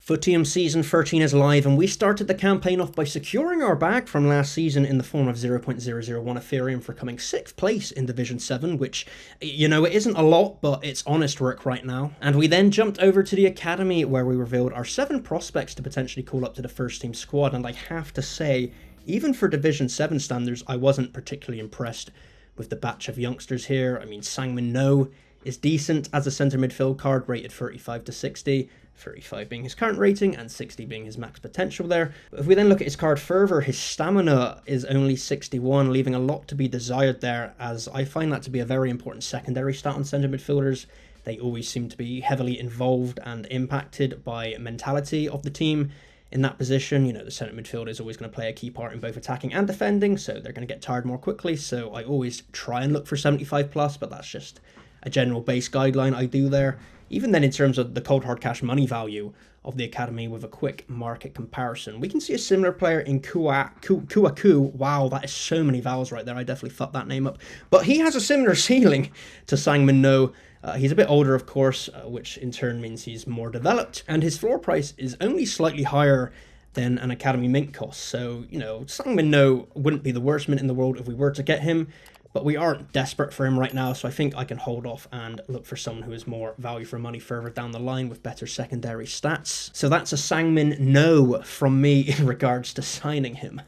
Footium Season 13 is live, and we started the campaign off by securing our bag from last season in the form of 0.001 Ethereum for coming 6th place in Division 7, which, you know, it isn't a lot, but it's honest work right now. And we then jumped over to the Academy, where we revealed our 7 prospects to potentially call up to the first team squad, and I have to say, even for Division 7 standards, I wasn't particularly impressed with the batch of youngsters here. I mean, Sangmin No is decent as a centre midfield card, rated 35 to 60. 35 being his current rating and 60 being his max potential there. But if we then look at his card further, his stamina is only 61, leaving a lot to be desired there, as I find that to be a very important secondary stat on centre midfielders. They always seem to be heavily involved and impacted by mentality of the team in that position. You know, the centre midfielder is always going to play a key part in both attacking and defending, so they're going to get tired more quickly, so I always try and look for 75 plus, but that's just a general base guideline I do there. Even then, in terms of the cold hard cash money value of the Academy with a quick market comparison, we can see a similar player in Kuaku. Wow, that is so many vowels right there. I definitely fucked that name up. But he has a similar ceiling to Sangmin No. He's a bit older, of course, which in turn means he's more developed. And his floor price is only slightly higher than an Academy mint cost. So, you know, Sangmin No wouldn't be the worst mint in the world if we were to get him. But we aren't desperate for him right now, so I think I can hold off and look for someone who is more value for money further down the line with better secondary stats. So that's a Sangmin No from me in regards to signing him.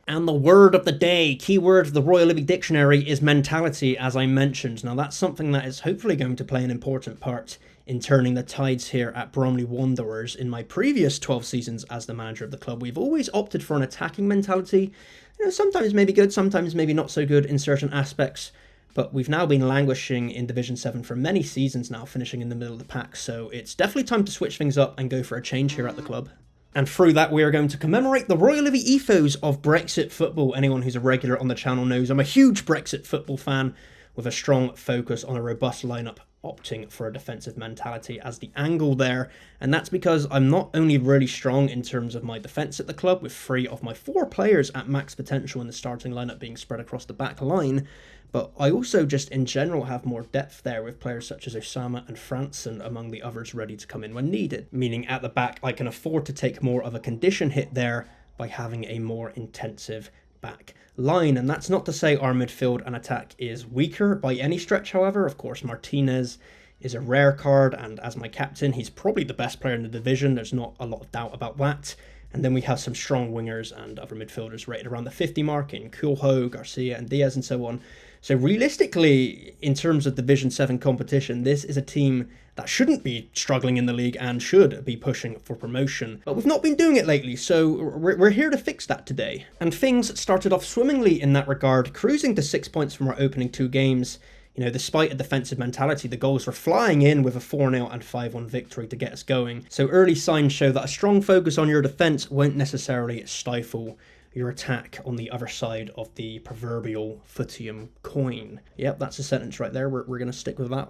And the word of the day, keyword of the Royal Livy Dictionary, is mentality, as I mentioned. Now that's something that is hopefully going to play an important part in turning the tides here at Bromley Wanderers. In my previous 12 seasons as the manager of the club, we've always opted for an attacking mentality. You know, sometimes maybe good, sometimes maybe not so good in certain aspects, but we've now been languishing in Division 7 for many seasons now, finishing in the middle of the pack, so it's definitely time to switch things up and go for a change here at the club. And through that, we are going to commemorate the Royal Livy ethos of Brexit football. Anyone who's a regular on the channel knows I'm a huge Brexit football fan, with a strong focus on a robust lineup, opting for a defensive mentality as the angle there. And that's because I'm not only really strong in terms of my defence at the club, with 3 of my 4 players at max potential in the starting lineup being spread across the back line, but I also just in general have more depth there, with players such as Osama and Franson among the others ready to come in when needed. Meaning at the back I can afford to take more of a condition hit there by having a more intensive back line. And that's not to say our midfield and attack is weaker by any stretch, however. Of course, Martinez is a rare card, and as my captain, he's probably the best player in the division. There's not a lot of doubt about that. And then we have some strong wingers and other midfielders rated around the 50 mark in Kulho, Garcia and Diaz and so on. So realistically, in terms of Division 7 competition, this is a team that shouldn't be struggling in the league and should be pushing for promotion. But we've not been doing it lately, so we're here to fix that today. And things started off swimmingly in that regard, cruising to 6 points from our opening 2 games. You know, despite a defensive mentality, the goals were flying in with a 4-0 and 5-1 victory to get us going. So early signs show that a strong focus on your defence won't necessarily stifle your attack on the other side of the proverbial Footium coin. Yep, that's a sentence right there. We're going to stick with that.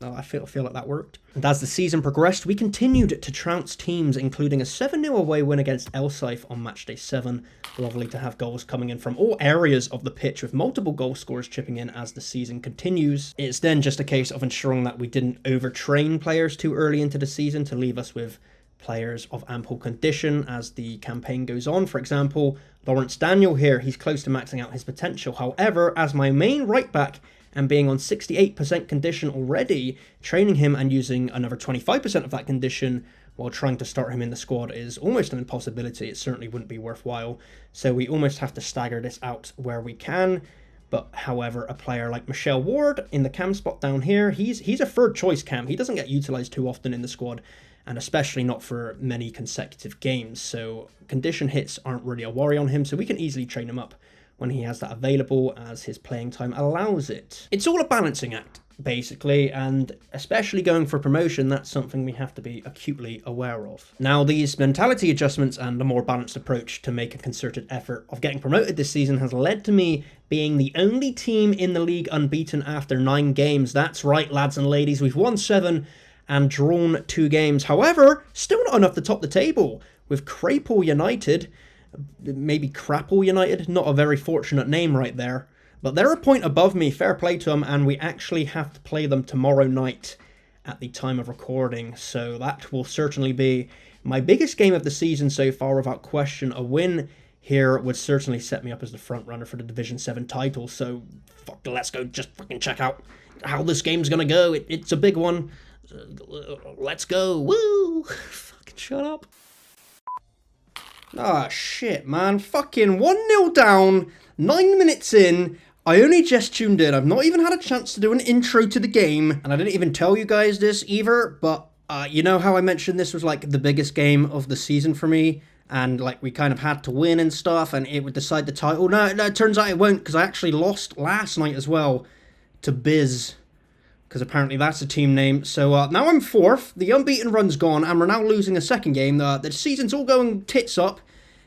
I feel like that worked. And as the season progressed, we continued to trounce teams, including a 7-0 away win against Elsaif on matchday 7. Lovely to have goals coming in from all areas of the pitch, with multiple goal scorers chipping in as the season continues. It's then just a case of ensuring that we didn't overtrain players too early into the season to leave us with players of ample condition as the campaign goes on. For example, Lawrence Daniel here, he's close to maxing out his potential. However, as my main right back, and being on 68% condition already, training him and using another 25% of that condition while trying to start him in the squad is almost an impossibility. It certainly wouldn't be worthwhile. So we almost have to stagger this out where we can. But however, a player like Michelle Ward in the cam spot down here, he's a third choice cam. He doesn't get utilised too often in the squad, and especially not for many consecutive games. So condition hits aren't really a worry on him, so we can easily train him up when he has that available, as his playing time allows it. It's all a balancing act, basically, and especially going for promotion, that's something we have to be acutely aware of. Now, these mentality adjustments and a more balanced approach to make a concerted effort of getting promoted this season has led to me being the only team in the league unbeaten after 9 games. That's right, lads and ladies, we've won 7 and drawn 2 games. However, still not enough to top the table, with Crapple United, maybe Crapple United, not a very fortunate name right there, but they're a point above me, fair play to them, and we actually have to play them tomorrow night at the time of recording, so that will certainly be my biggest game of the season so far, without question. A win here would certainly set me up as the front runner for the Division 7 title, so let's go just fucking check out how this game's gonna go. It's a big one. Let's go. Woo! Fucking shut up. Ah, shit, man. Fucking 1-0 down, 9 minutes in. I only just tuned in. I've not even had a chance to do an intro to the game, and I didn't even tell you guys this either, but you know how I mentioned this was like the biggest game of the season for me, and like we kind of had to win and stuff, and it would decide the title. No, it turns out it won't, because I actually lost last night as well to Biz, because apparently that's a team name. So now I'm 4th, the unbeaten run's gone, and we're now losing a second game. The season's all going tits up.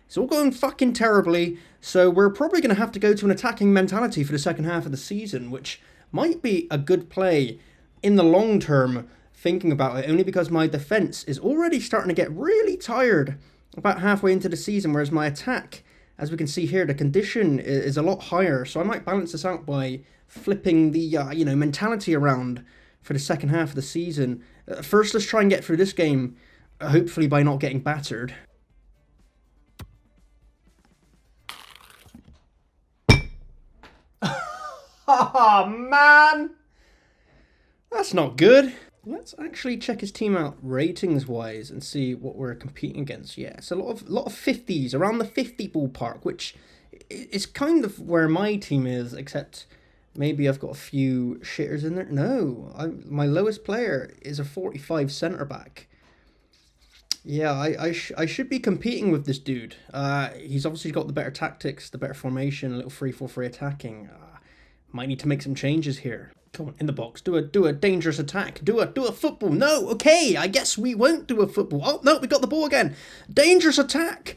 It's all going fucking terribly, so we're probably going to have to go to an attacking mentality for the second half of the season, which might be a good play in the long term, thinking about it, only because my defence is already starting to get really tired about halfway into the season, whereas my attack, as we can see here, the condition is a lot higher, so I might balance this out by flipping the, mentality around for the second half of the season. First, let's try and get through this game, hopefully by not getting battered. Oh, man! That's not good. Let's actually check his team out ratings-wise and see what we're competing against. Yeah, it's a lot of 50s, around the 50 ballpark, which is kind of where my team is, except maybe I've got a few shitters in there. No, my lowest player is a 45 centre-back. Yeah, I should be competing with this dude. He's obviously got the better tactics, the better formation, a little 3-4-3 attacking. Might need to make some changes here. Come on, in the box. Do a dangerous attack. Do a football. No, okay. I guess we won't do a football. Oh no, we got the ball again. Dangerous attack.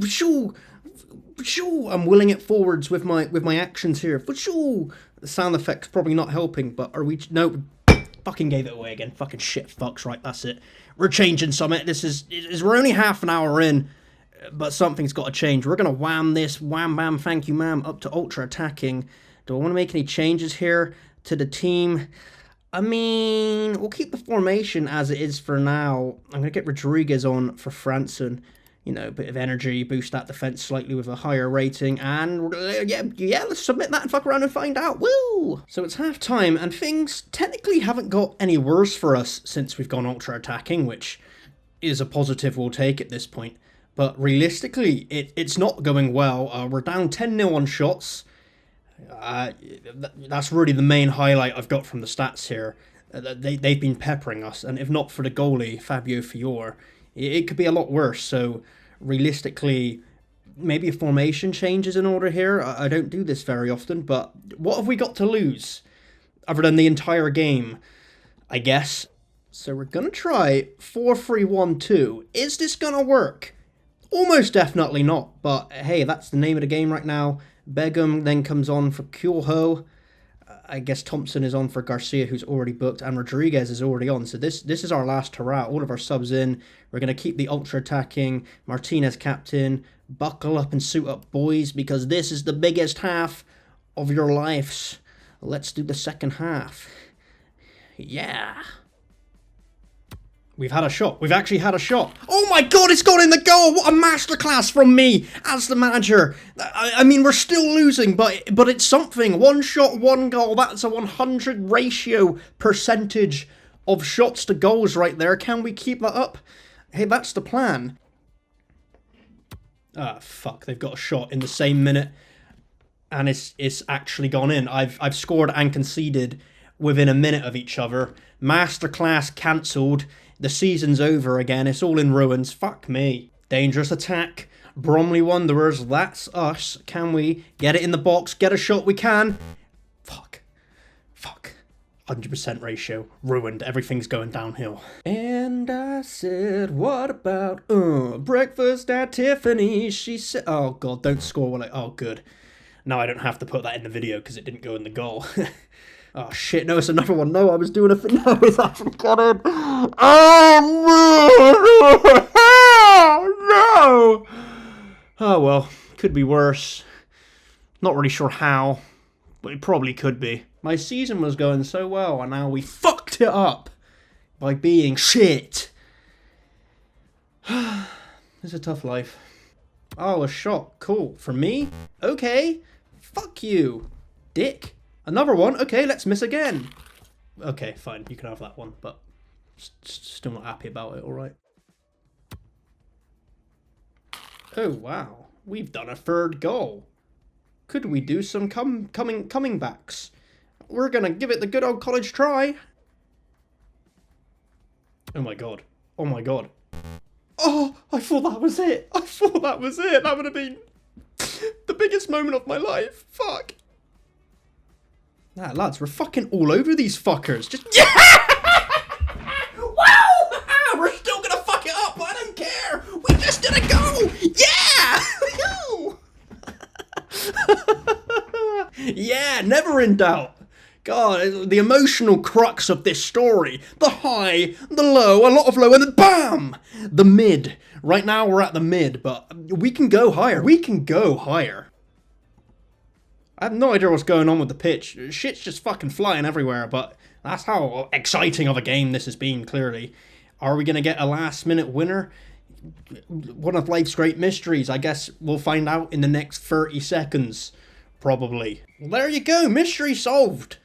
Shoo. I'm willing it forwards with my actions here. Shoo. The sound effect's probably not helping, but are we? No, fucking gave it away again. Fucking shit fucks. Right, that's it. We're changing something. We're only half an hour in, but something's got to change. We're gonna wham this. Wham bam. Thank you, ma'am. Up to ultra attacking. Do I want to make any changes here to the team? I mean, we'll keep the formation as it is for now. I'm going to get Rodriguez on for Franson. You know, a bit of energy, boost that defense slightly with a higher rating. And yeah, let's submit that and fuck around and find out. Woo! So it's half time, and things technically haven't got any worse for us since we've gone ultra attacking, which is a positive we'll take at this point. But realistically, it's not going well. We're down 10-0 on shots. That's really the main highlight I've got from the stats here. They've been peppering us, and if not for the goalie, Fabio Fiore, it could be a lot worse. So realistically, maybe a formation change is in order here. I don't do this very often, but what have we got to lose other than the entire game, I guess? So we're going to try 4-3-1-2. Is this going to work? Almost definitely not, but hey, that's the name of the game right now. Begum then comes on for Kyoho. I guess Thompson is on for Garcia, who's already booked, and Rodriguez is already on. So this is our last hurrah. All of our subs in. We're going to keep the ultra attacking. Martinez captain. Buckle up and suit up, boys, because this is the biggest half of your lives. Let's do the second half. Yeah. We've had a shot. We've actually had a shot. Oh my god, it's gone in the goal! What a masterclass from me as the manager. I mean, we're still losing, but it's something. One shot, one goal. That's a 100 ratio percentage of shots to goals right there. Can we keep that up? Hey, that's the plan. Ah, fuck. They've got a shot in the same minute, and it's actually gone in. I've scored and conceded within a minute of each other. Masterclass cancelled. The season's over again. It's all in ruins. Fuck me. Dangerous attack. Bromley Wanderers. That's us. Can we get it in the box? Get a shot? We can. Fuck. 100% ratio. Ruined. Everything's going downhill. And I said, what about breakfast at Tiffany's? She said, oh god, don't score while oh good. Now I don't have to put that in the video because it didn't go in the goal. Oh shit, no, it's another one. No, I was doing a thing. No, it's actually got in. Oh no! Oh well, could be worse. Not really sure how, but it probably could be. My season was going so well, and now we fucked it up. by being shit. It's a tough life. Oh, a shot. Cool. For me? Okay. Fuck you, dick. Another one? Okay, let's miss again. Okay, fine. You can have that one, but still not happy about it, alright? Oh, wow. We've done a third goal. Could we do some coming backs? We're gonna give it the good old college try. Oh my god. Oh my god. Oh, I thought that was it. I thought that was it. That would have been the biggest moment of my life. Fuck. Nah, lads, we're fucking all over these fuckers. Just yeah! Wow! We're still gonna fuck it up, but I don't care. We just did a goal. Yeah! Yeah, never in doubt. God, the emotional crux of this story. The high, the low, a lot of low, and then BAM! The mid. Right now we're at the mid, but we can go higher. We can go higher. I have no idea what's going on with the pitch. Shit's just fucking flying everywhere, but that's how exciting of a game this has been, clearly. Are we going to get a last-minute winner? One of life's great mysteries. I guess we'll find out in the next 30 seconds, probably. Well, there you go. Mystery solved.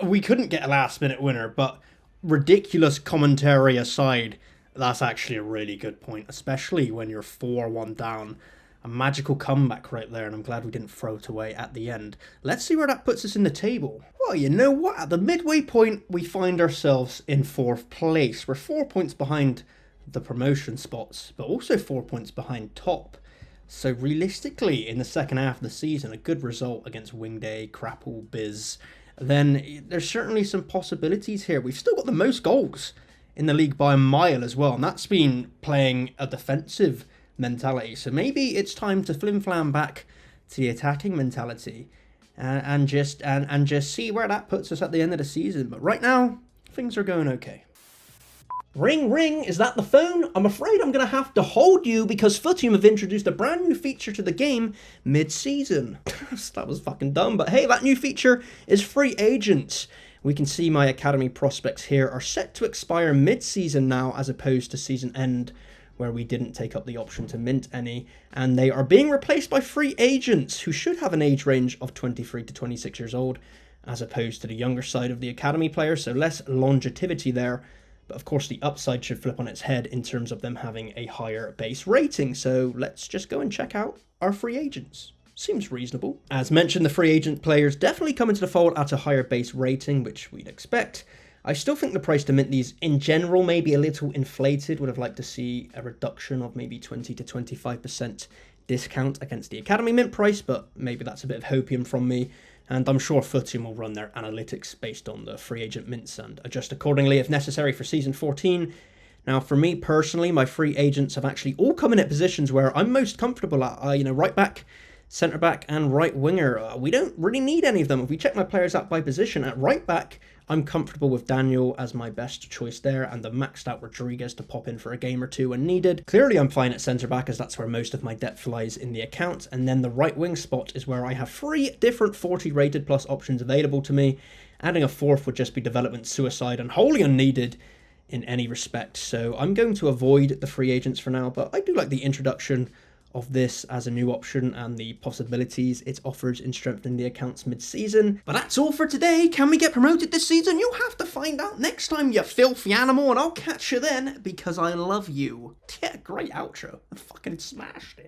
We couldn't get a last-minute winner, but ridiculous commentary aside, that's actually a really good point, especially when you're 4-1 down. A magical comeback right there, and I'm glad we didn't throw it away at the end. Let's see where that puts us in the table. Well, you know what? At the midway point, we find ourselves in 4th place. We're 4 points behind the promotion spots, but also 4 points behind top. So realistically, in the second half of the season, a good result against Wingday, Crapple, Biz, then there's certainly some possibilities here. We've still got the most goals in the league by a mile as well, and that's been playing a defensive mentality. So maybe it's time to flim-flam back to the attacking mentality and just see where that puts us at the end of the season. But right now, things are going okay. Ring, ring, is that the phone? I'm afraid I'm going to have to hold you because Footium have introduced a brand new feature to the game mid-season. That was fucking dumb, but hey, that new feature is free agents. We can see my academy prospects here are set to expire mid-season now as opposed to season end, where we didn't take up the option to mint any, and they are being replaced by free agents who should have an age range of 23 to 26 years old, as opposed to the younger side of the academy players, so less longevity there. But of course the upside should flip on its head in terms of them having a higher base rating, so let's just go and check out our free agents. Seems reasonable. As mentioned, the free agent players definitely come into the fold at a higher base rating, which we'd expect. I still think the price to mint these in general may be a little inflated. Would have liked to see a reduction of maybe 20 to 25% discount against the academy mint price, but maybe that's a bit of hopium from me. And I'm sure Footium will run their analytics based on the free agent mints and adjust accordingly if necessary for season 14. Now, for me personally, my free agents have actually all come in at positions where I'm most comfortable at. Right back, centre back, and right winger. We don't really need any of them. If we check my players out by position, at right back, I'm comfortable with Daniel as my best choice there, and the maxed out Rodriguez to pop in for a game or two when needed. Clearly I'm fine at centre back as that's where most of my depth lies in the account, and then the right wing spot is where I have 3 different 40 rated plus options available to me. Adding a 4th would just be development suicide and wholly unneeded in any respect, so I'm going to avoid the free agents for now, but I do like the introduction of this as a new option and the possibilities it offers in strengthening the accounts mid-season. But that's all for today. Can we get promoted this season? You'll have to find out next time, you filthy animal, and I'll catch you then because I love you. Yeah, great outro. I fucking smashed it.